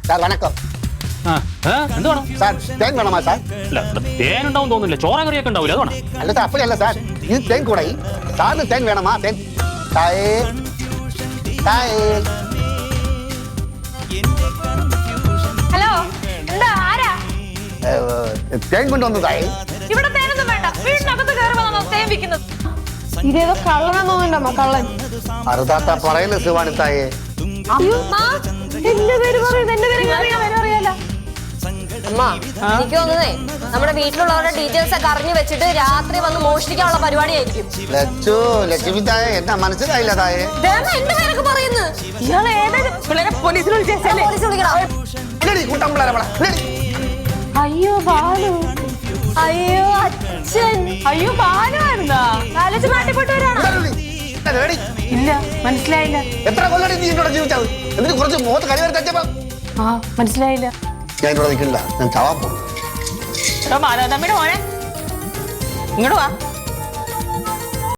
Sir വണക്കം. എന്ത് വേണം സാർ തേൻ വേണമാ സാർ? അല്ല തേൻ ഉണ്ടാവും തോന്നുന്നില്ല, ചോറ കറിയൊക്കെ ഉണ്ടാവില്ല, അത് വേണം. അല്ല സാർ അപ്പഴല്ല സാർ, ഇത് തേൻ കൂടെ സാറിന് തേൻ വേണമാ? തേൻ തായേ തായേ. ഹലോ, എന്താ ആരാ? തേൻ കൊണ്ടുവന്നു തായേ. ഇവിടെ തേനൊന്നും വേണ്ട, വീടിനകത്ത് കയറി വന്നോ തേൻ വിൽക്കുന്നത്. ഇതേതോ കള്ളനാന്ന് തോന്നുന്നുണ്ടമ്മ, കള്ളൻ. അറുതാത്ത പറയുന്നു ശിവാണി തായേ. അയ്യോ എന്റെ പേര് പറയുന്നത്, എന്റെ പേര് അറിയാലോ. അമ്മ എനിക്ക് തോന്നുന്നേ നമ്മുടെ വീട്ടിലുള്ളവരുടെ ഡീറ്റെയിൽസ് ഒക്കെ അറിഞ്ഞു വെച്ചിട്ട് രാത്രി വന്ന് മോഷ്ടിക്കാനുള്ള പരിപാടിയായിരിക്കും. ലച്ചു, ലക്ഷ്മി തായേ, എന്നാ മനസ്സിലായില്ല തായേ? എന്റെ പേരൊക്കെ പറയുന്നു. ഇയാള് ഏതായാലും പിള്ളേരെ പോലീസിൽ വിളിച്ചേച്ചല്ലേ? പോലീസ് വിളിക്കണം. അയ്യോ ബാലു, അയ്യോ അച്ഛൻ, അയ്യോ ബാലുവായിരുന്നാ? കാലച്ച് മാറ്റിപ്പെട്ടവരാണ്. ഇല്ല, മനസ്സിലായില്ല. എത്ര കൊല്ലം നീ എന്നോട് ജീവിച്ചത്? എന്നിട്ട് കുറച്ച് മുഖത്ത് കരിവരെ തച്ചപ്പോ മനസ്സിലായില്ല. ഞാൻ ഇവിടെ നിൽക്കില്ല, ഞാൻ ചാവാൻ പോകും. ബാലു തമ്മിയുടെ മോനെ ഇങ്ങോട്ട് വാ.